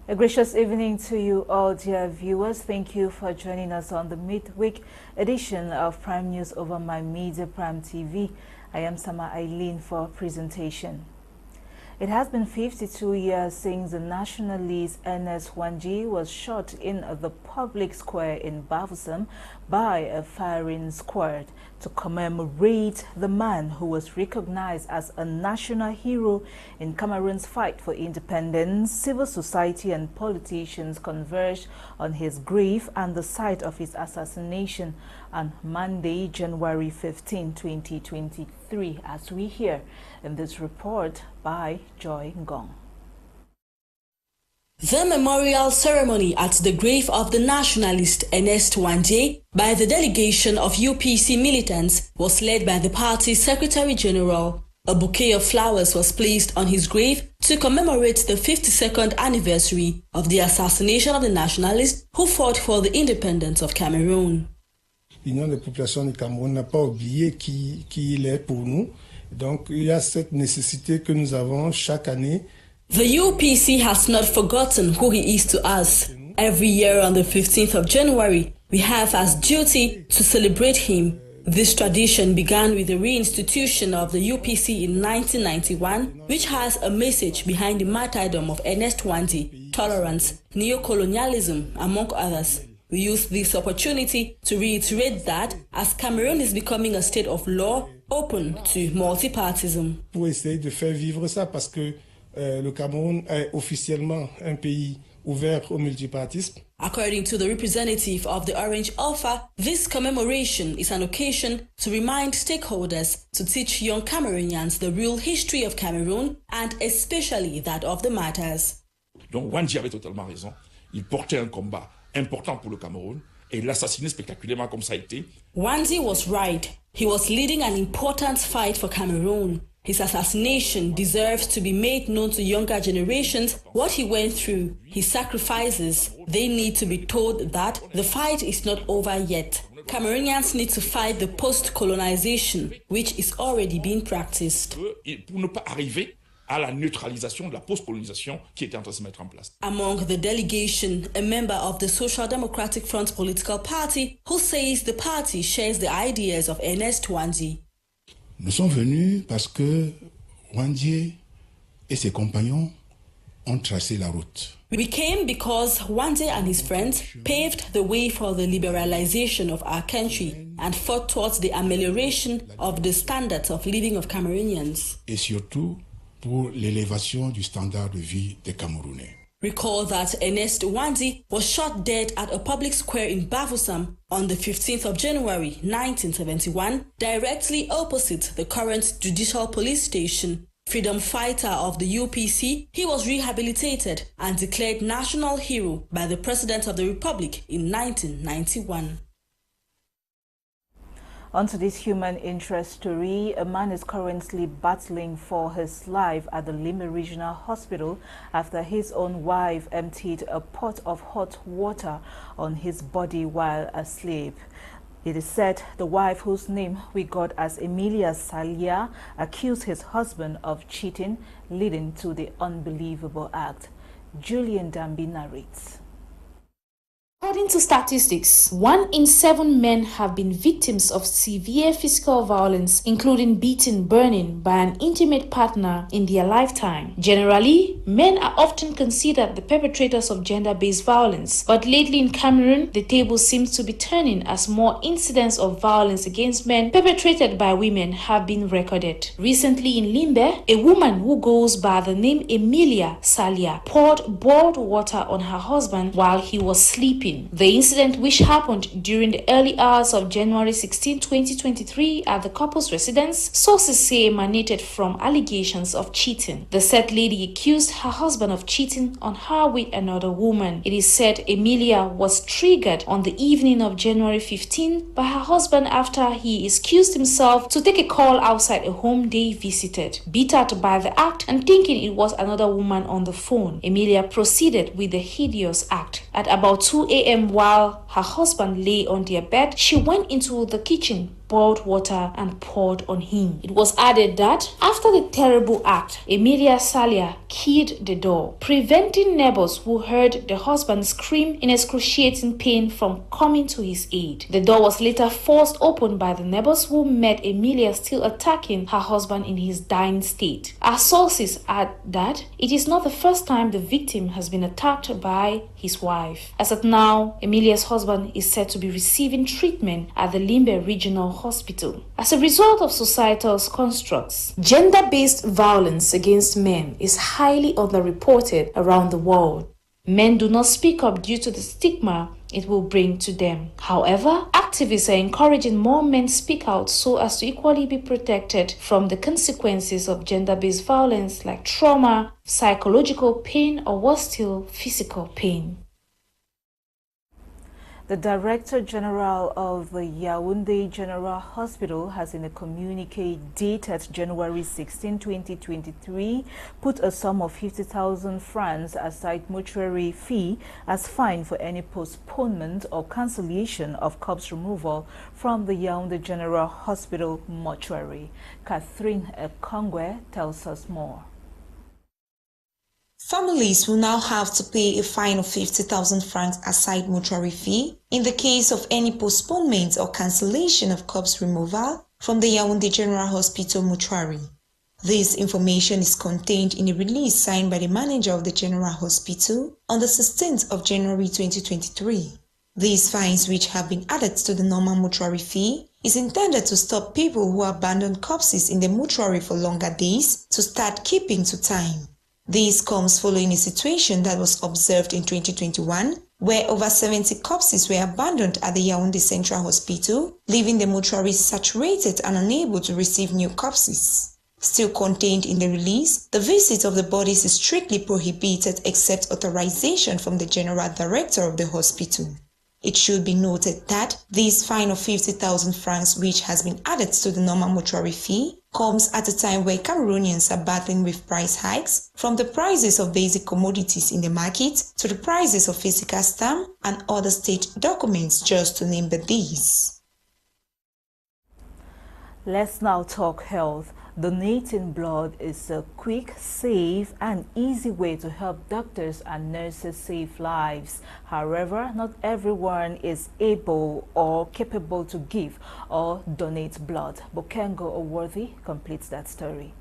A gracious evening to you all, dear viewers. Thank you for joining us on the midweek edition of Prime News over my media Prime TV. I am Eileen for presentation. It has been 52 years since the nationalist Ewane was shot in the public square in Bafoussam by a firing squad to commemorate the man who was recognized as a national hero in Cameroon's fight for independence. Civil society and politicians converged on his grave and the site of his assassination on Monday, January 15, 2023, as we hear in this report by Joy Ngong. The memorial ceremony at the grave of the nationalist Ewane by the delegation of UPC militants was led by the party's Secretary General. A bouquet of flowers was placed on his grave to commemorate the 52nd anniversary of the assassination of the nationalist who fought for the independence of Cameroon. L'Union des populations du Cameroun n'a pas oublié qui il est pour nous. Donc, il y a cette nécessité que nous avons chaque année. The UPC has not forgotten who he is to us. Every year on the 15th of January, we have as duty to celebrate him. This tradition began with the reinstitution of the UPC in 1991, which has a message behind the martyrdom of Ewane, tolerance, neocolonialism, among others. We use this opportunity to reiterate that as Cameroon is becoming a state of law, open to multipartism. Pour essayer de faire vivre ça parce que le Cameroun est officiellement un pays ouvert au multipartisme. According to the representative of the Orange Alpha, this commemoration is an occasion to remind stakeholders to teach young Cameroonians the real history of Cameroon and especially that of the martyrs. Donc Ewane avait totalement raison. Il portait un combat important pour le Cameroun et l'assassiner spectaculairement comme ça a été. Ewane was right. He was leading an important fight for Cameroon. His assassination deserves to be made known to younger generations. What he went through, his sacrifices, they need to be told that the fight is not over yet. Cameroonians need to fight the post-colonization, which is already being practiced. Pour ne pas arriver à la neutralisation de la post-colonisation qui était en train de se mettre en place. Among the delegation, a member of the Social Democratic Front political party who says the party shares the ideas of Ewane. Nous sommes venus parce que Ewane et ses compagnons ont tracé la route. We came because Ewane and his friends paved the way for the liberalization of our country and fought towards the amelioration of the standards of living of Cameroonians. Et surtout pour l'élévation du standard de vie des Camerounais. Recall that Ewane was shot dead at a public square in Bafoussam on the 15th of January 1971, directly opposite the current judicial police station. Freedom fighter of the UPC, he was rehabilitated and declared national hero by the President of the Republic in 1991. On to this human interest story, a man is currently battling for his life at the Lima Regional Hospital after his own wife emptied a pot of hot water on his body while asleep. It is said the wife, whose name we got as Emilia Salia, accused his husband of cheating, leading to the unbelievable act. Julian Dambi narrates. According to statistics, 1 in 7 men have been victims of severe physical violence, including beating, burning by an intimate partner in their lifetime. Generally, men are often considered the perpetrators of gender-based violence, but lately in Cameroon, the table seems to be turning as more incidents of violence against men perpetrated by women have been recorded. Recently in Limbe, a woman who goes by the name Emilia Salia poured boiled water on her husband while he was sleeping. The incident, which happened during the early hours of January 16, 2023 at the couple's residence, sources say emanated from allegations of cheating. The said lady accused her husband of cheating on her with another woman. It is said Emilia was triggered on the evening of January 15 by her husband after he excused himself to take a call outside a home they visited. Bittered by the act and thinking it was another woman on the phone, Emilia proceeded with the hideous act. At about 2 a.m. while her husband lay on their bed, she went into the kitchen, boiled water and poured on him. It was added that after the terrible act, Emilia Salia keyed the door, preventing neighbors who heard the husband scream in excruciating pain from coming to his aid. The door was later forced open by the neighbors who met Emilia still attacking her husband in his dying state. Our sources add that it is not the first time the victim has been attacked by his wife. As at now, Emilia's husband is said to be receiving treatment at the Limbe Regional Hospital. As a result of societal constructs, gender-based violence against men is highly underreported around the world. Men do not speak up due to the stigma it will bring to them. However, activists are encouraging more men speak out so as to equally be protected from the consequences of gender-based violence like trauma, psychological pain, or worse still, physical pain. The Director General of the Yaoundé General Hospital has in a communique dated January 16, 2023, put a sum of 50,000 francs aside mortuary fee as fine for any postponement or cancellation of corpse removal from the Yaoundé General Hospital mortuary. Catherine Ekongwe tells us more. Families will now have to pay a fine of 50,000 francs aside mortuary fee in the case of any postponement or cancellation of corpse removal from the Yaoundé General Hospital mortuary. This information is contained in a release signed by the manager of the General Hospital on the 16th of January 2023. These fines, which have been added to the normal mortuary fee, is intended to stop people who abandon corpses in the mortuary for longer days to start keeping to time. This comes following a situation that was observed in 2021, where over 70 corpses were abandoned at the Yaoundé Central Hospital, leaving the mortuary saturated and unable to receive new corpses. Still contained in the release, the visit of the bodies is strictly prohibited except authorization from the General Director of the hospital. It should be noted that this fine of 50,000 francs, which has been added to the normal mortuary fee, comes at a time where Cameroonians are battling with price hikes, from the prices of basic commodities in the market to the prices of physical stamp and other state documents, just to name but these. Let's now talk health. Donating blood is a quick, safe, and easy way to help doctors and nurses save lives. However, not everyone is able or capable to give or donate blood. Bokengo Oworthy completes that story.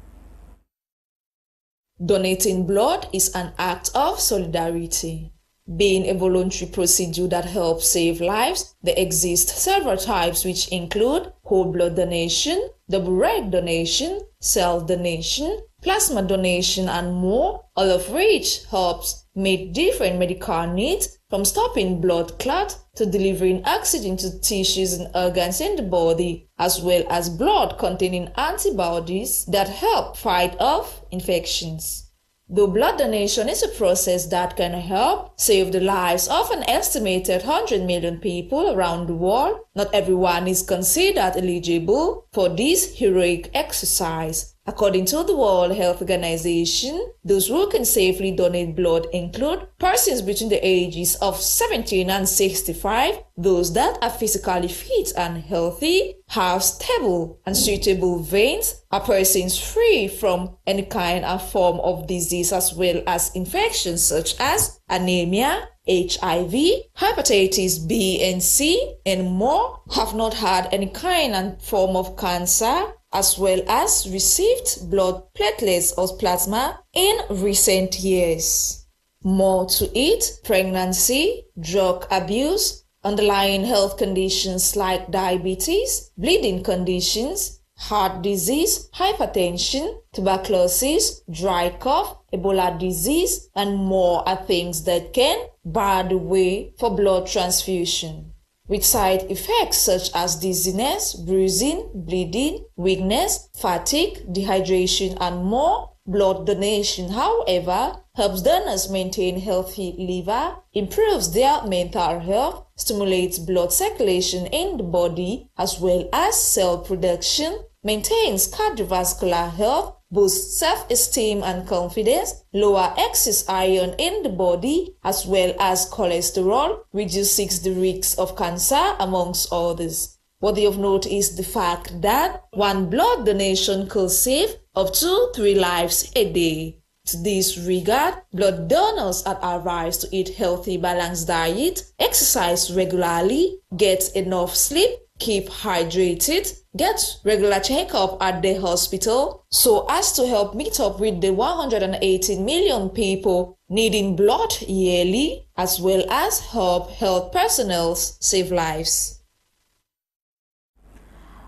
Donating blood is an act of solidarity. Being a voluntary procedure that helps save lives, there exist several types which include whole blood donation, double red donation, cell donation, plasma donation, and more, all of which helps meet different medical needs, from stopping blood clot to delivering oxygen to tissues and organs in the body, as well as blood containing antibodies that help fight off infections. Though blood donation is a process that can help save the lives of an estimated 100 million people around the world, not everyone is considered eligible for this heroic exercise. According to the World Health Organization, those who can safely donate blood include persons between the ages of 17 and 65, those that are physically fit and healthy, have stable and suitable veins, are persons free from any kind or form of disease as well as infections such as anemia, HIV, hepatitis B and C, and more, have not had any kind and form of cancer, as well as received blood platelets or plasma in recent years. More to it, pregnancy, drug abuse, underlying health conditions like diabetes, bleeding conditions, heart disease, hypertension, tuberculosis, dry cough, Ebola disease, and more are things that can bar the way for blood transfusion, with side effects such as dizziness, bruising, bleeding, weakness, fatigue, dehydration, and more. Blood donation, however, helps donors maintain healthy liver, improves their mental health, stimulates blood circulation in the body, as well as cell production, maintains cardiovascular health, boost self-esteem and confidence, lower excess iron in the body, as well as cholesterol, reduces the risk of cancer, amongst others. Worthy of note is the fact that one blood donation could save up to 3 lives a day. To this regard, blood donors are advised to eat healthy, balanced diet, exercise regularly, get enough sleep, keep hydrated, get regular checkup at the hospital so as to help meet up with the 118 million people needing blood yearly, as well as help health personnel save lives.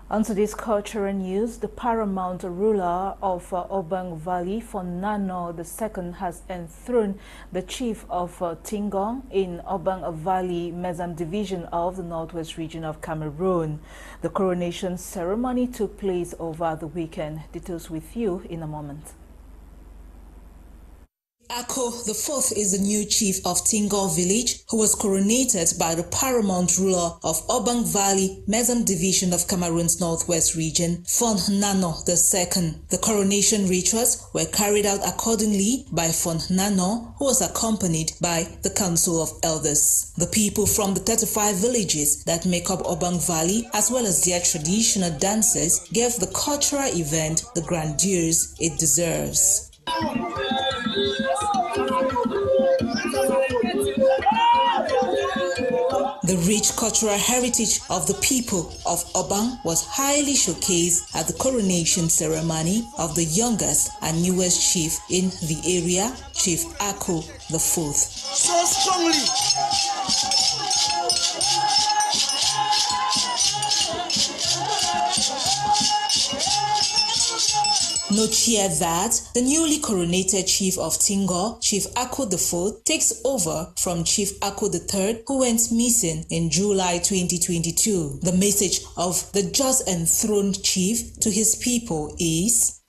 On to this cultural news, the paramount ruler of Obang Valley, Fonano II, has enthroned the chief of Tingong in Obang Valley, Mezam division of the Northwest region of Cameroon. The coronation ceremony took place over the weekend. Details with you in a moment. Ako IV is the new chief of Tingong village who was coronated by the paramount ruler of Obang Valley, Mezam division of Cameroon's Northwest region, Fonano II. The coronation rituals were carried out accordingly by Fonano, who was accompanied by the Council of Elders. The people from the 35 villages that make up Obang Valley, as well as their traditional dances, gave the cultural event the grandeur it deserves. The rich cultural heritage of the people of Obang was highly showcased at the coronation ceremony of the youngest and newest chief in the area, Chief Ako IV. So strongly. Note here that the newly coronated chief of Tingong, Chief Ako IV, takes over from Chief Ako III, who went missing in July 2022. The message of the just enthroned chief to his people is: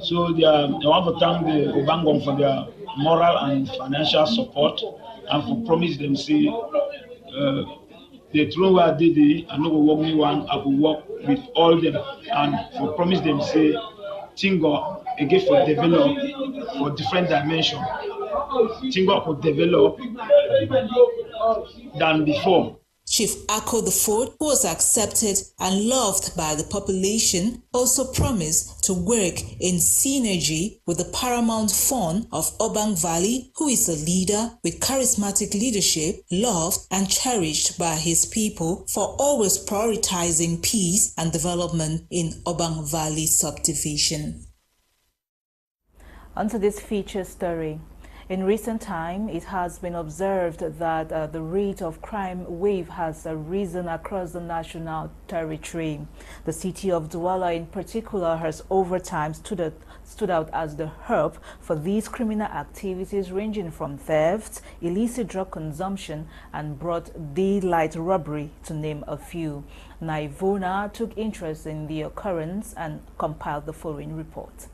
So they want to thank the Obangong for their moral and financial support, and for promise them say the throne where they did, I know work me one, I will work with all them, and for promise them say Tingong again for develop for different dimension. Tingong could develop than before. Chief Ako IV, who was accepted and loved by the population, also promised to work in synergy with the paramount fon of Obang Valley, who is a leader with charismatic leadership, loved and cherished by his people, for always prioritizing peace and development in Obang Valley subdivision. Onto this feature story. In recent time, it has been observed that the rate of crime wave has risen across the national territory. The city of Douala in particular has over time stood out as the hub for these criminal activities ranging from theft, illicit drug consumption, and broad daylight robbery, to name a few. Ewane took interest in the occurrence and compiled the following report.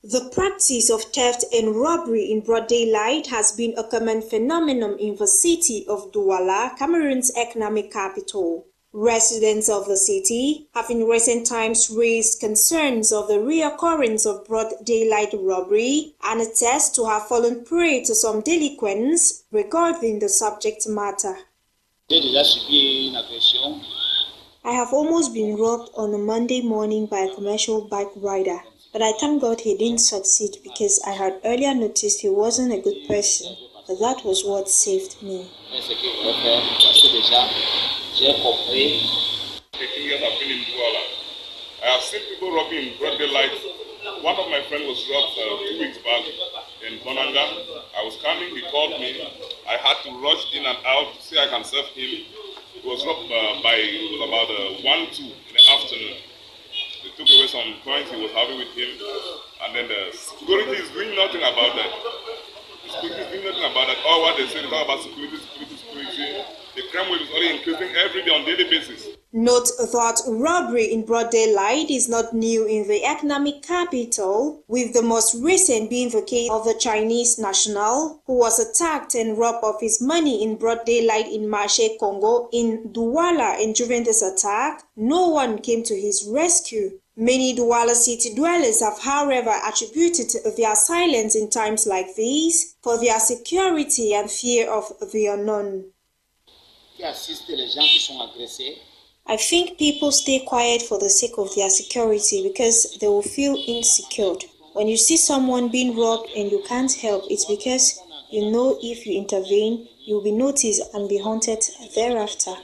The practice of theft and robbery in broad daylight has been a common phenomenon in the city of Douala, Cameroon's economic capital. Residents of the city have in recent times raised concerns of the reoccurrence of broad daylight robbery and attest to have fallen prey to some delinquents regarding the subject matter. I have almost been robbed on a Monday morning by a commercial bike rider. But I thank God he didn't succeed, because I had earlier noticed he wasn't a good person, but that was what saved me. 18 years I've been in Douala. I have seen people robbing in broad daylight. One of my friends was robbed 2 weeks back in Nolinga. I was coming, he called me. I had to rush in and out to see I can serve him. It was robbed it was about 1-2 in the afternoon. They took away some coins he was having with him, and then the security is doing nothing about that. The security is doing nothing about that. All what they say is all about security. The crime wave is only increasing every day on a daily basis. Note that robbery in broad daylight is not new in the economic capital, with the most recent being the case of the Chinese national who was attacked and robbed of his money in broad daylight in Marché Congo in Douala. And during this attack, no one came to his rescue. Many Douala city dwellers have, however, attributed their silence in times like these for their security and fear of the unknown. I think people stay quiet for the sake of their security because they will feel insecure. When you see someone being robbed and you can't help, it's because you know if you intervene, you will be noticed and be haunted thereafter.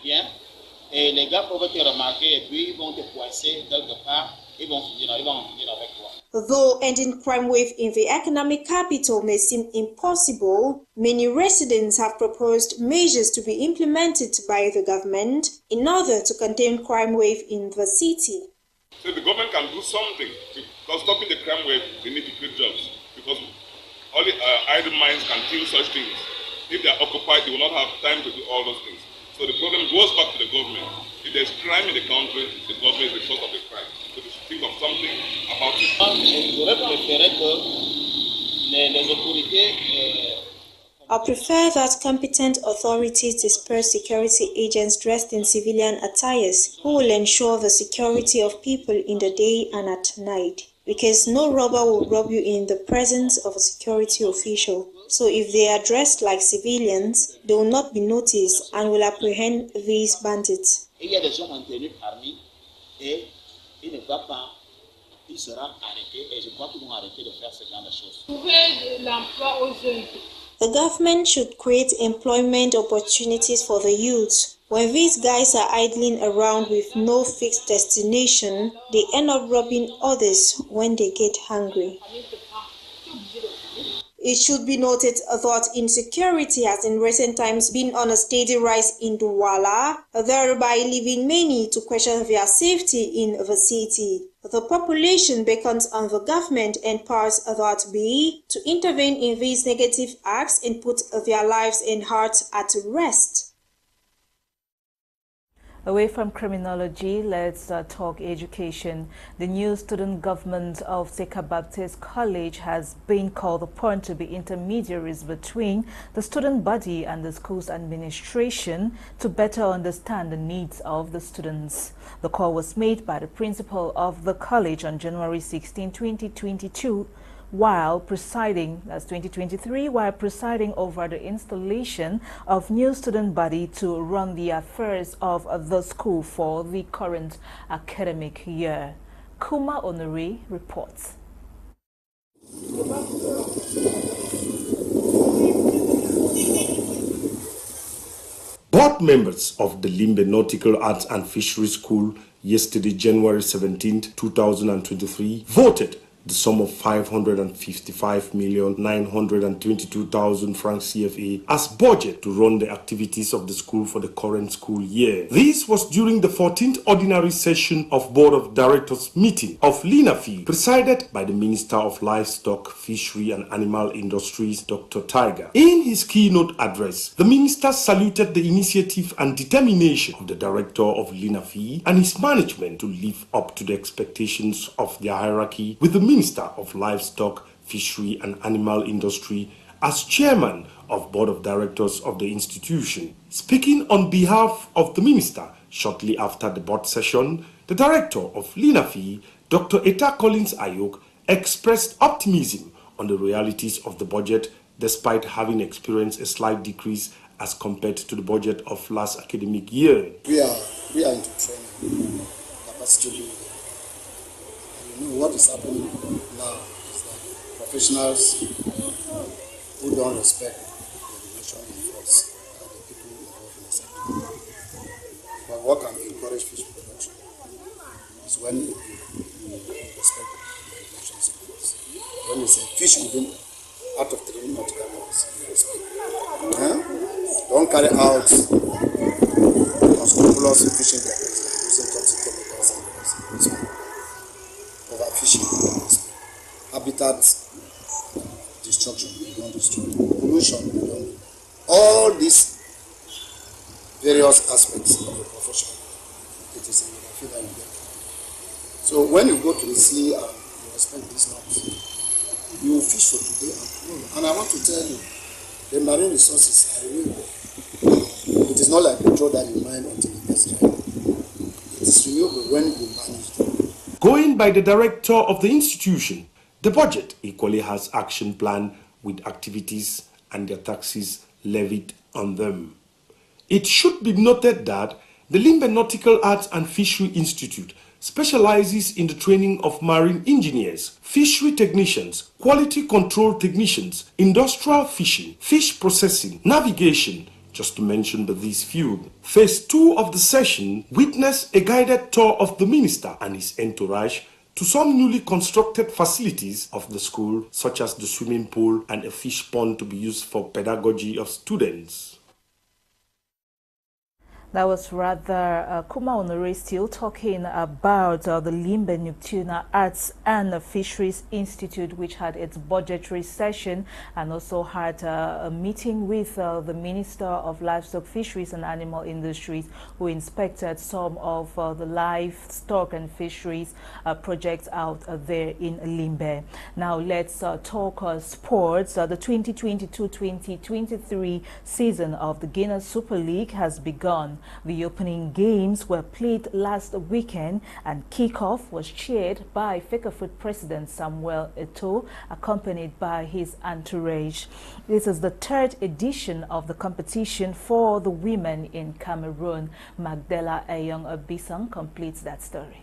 Though ending crime wave in the economic capital may seem impossible, many residents have proposed measures to be implemented by the government in order to contain crime wave in the city. So the government can do something because stopping the crime wave, they need to create jobs because only idle minds can think such things. If they are occupied, they will not have time to do all those things. So the problem goes back to the government. If there's crime in the country, the government is the source of the crime. So they should think of something about it. I prefer that competent authorities disperse security agents dressed in civilian attires who will ensure the security of people in the day and at night. Because no robber will rob you in the presence of a security official. So if they are dressed like civilians, they will not be noticed and will apprehend these bandits. The government should create employment opportunities for the youth. When these guys are idling around with no fixed destination, they end up robbing others when they get hungry. It should be noted that insecurity has in recent times been on a steady rise in Douala, thereby leaving many to question their safety in the city. The population beckons on the government and powers that be to intervene in these negative acts and put their lives and hearts at rest. Away from criminology, let's talk education. The new student government of Seka Baptist College has been called upon to be intermediaries between the student body and the school's administration to better understand the needs of the students. The call was made by the principal of the college on January 16, 2022, while presiding over the installation of new student body to run the affairs of the school for the current academic year. Kuma Onore reports. Board members of the Limbe Nautical Arts and Fisheries School yesterday, January 17, 2023, voted the sum of 555,922,000 francs CFA as budget to run the activities of the school for the current school year. This was during the 14th ordinary session of Board of Directors meeting of LINAFI, presided by the Minister of Livestock, Fishery and Animal Industries, Dr. Tiger. In his keynote address, the minister saluted the initiative and determination of the director of LINAFI and his management to live up to the expectations of their hierarchy, with the Minister of Livestock, Fishery and Animal Industry as chairman of Board of Directors of the institution. Speaking on behalf of the minister shortly after the board session, the director of LINAFI, Dr. Eta Collins Ayok, expressed optimism on the realities of the budget despite having experienced a slight decrease as compared to the budget of last academic year. We are into training, capacity building. You know what is happening now is that professionals who don't respect the regulation in force are the people involved in the sector. But what can encourage fish production is when you respect the regulations in force. When you say fish within out of 3 nautical miles, you respect. Don't carry out unscrupulous fishing techniques using toxic chemicals and overfishing, habitat destruction, you don't destroy, pollution, you don't do. All these various aspects of the profession, it is in the field that you get. So when you go to the sea and you respect these norms, you will fish for today and tomorrow. And I want to tell you, the marine resources are renewable. It is not like petrol that you mine until it gets dry. It is renewable when you manage them. Going by the director of the institution, the budget equally has action plan with activities and their taxes levied on them. It should be noted that the Limbe Nautical Arts and Fishery Institute specializes in the training of marine engineers, fishery technicians, quality control technicians, industrial fishing, fish processing, navigation, just to mention but these few. Phase 2 of the session witnessed a guided tour of the minister and his entourage to some newly constructed facilities of the school, such as the swimming pool and a fish pond to be used for pedagogy of students. That was rather Kuma Onore still talking about the Limbe Nocturnal Arts and Fisheries Institute, which had its budgetary session and also had a meeting with the Minister of Livestock, Fisheries and Animal Industries, who inspected some of the livestock and fisheries projects out there in Limbe. Now let's talk sports. The 2022-2023 season of the Guinness Super League has begun. The opening games were played last weekend and kickoff was chaired by Fecafoot President Samuel Eto'o, accompanied by his entourage. This is the third edition of the competition for the women in Cameroon. Magdala Ayong-Bisong completes that story.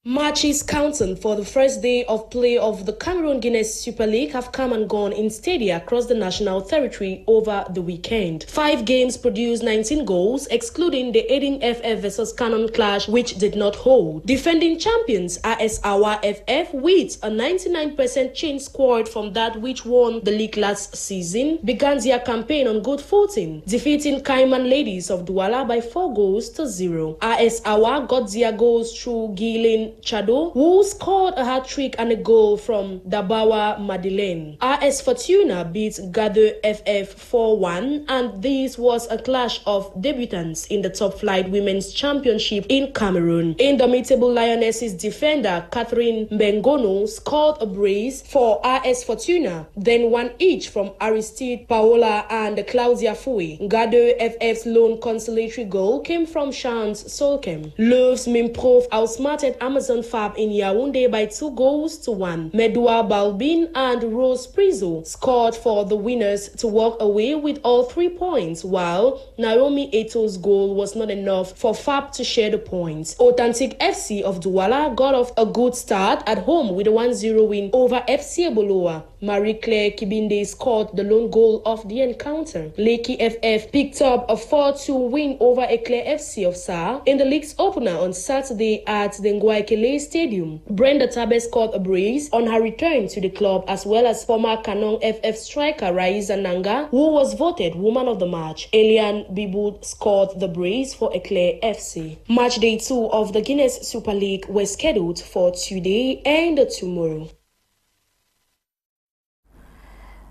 Matches counting for the first day of play of the Cameroon Guinness Super League have come and gone in stadia across the national territory over the weekend. 5 games produced 19 goals, excluding the Aiding FF versus Canon clash, which did not hold. Defending champions AS Awa FF, with a 99% change squad from that which won the league last season, began their campaign on good footing, defeating Cayman Ladies of Douala by 4-0. AS Awa got their goals through Guylaine Chado, who scored a hat-trick and a goal from Dabawa Madeleine. AS Fortuna beat Gade FF 4-1, and this was a clash of debutants in the top flight women's championship in Cameroon. Indomitable Lionesses defender Catherine Mbengono scored a brace for AS Fortuna, then one each from Aristide Paola and Claudia Fouy. Gade FF's lone consolatory goal came from Chance Solkem. Loews Mimprof outsmarted Amazon Fab in Yaoundé by 2-1. Medua Balbin and Rose Prizo scored for the winners to walk away with all 3 points, while Naomi Eto's goal was not enough for Fab to share the points. Authentic FC of Douala got off a good start at home with a 1-0 win over FC Eboloa. Marie-Claire Kibinde scored the lone goal of the encounter. Lekki FF picked up a 4-2 win over Eclair FC of Sa in the league's opener on Saturday at the Ngwaikele Stadium. Brenda Tabe scored a brace on her return to the club, as well as former Kanong FF striker Raiza Nanga, who was voted Woman of the Match. Eliane Bibud scored the brace for Eclair FC. Match day 2 of the Guinness Super League was scheduled for today and tomorrow.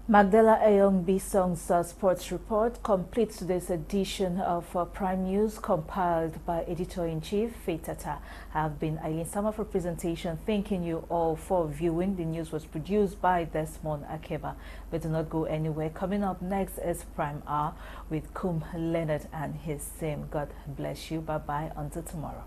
Magdala Ayong-Bisong's sports report completes today's edition of Prime News, compiled by Editor-in-Chief Faith Tata. I have been Eileen Sama for presentation. Thanking you all for viewing. The news was produced by Desmond Akeba. But do not go anywhere. Coming up next is Prime Hour with Kum Leonard and his team. God bless you. Bye-bye. Until tomorrow.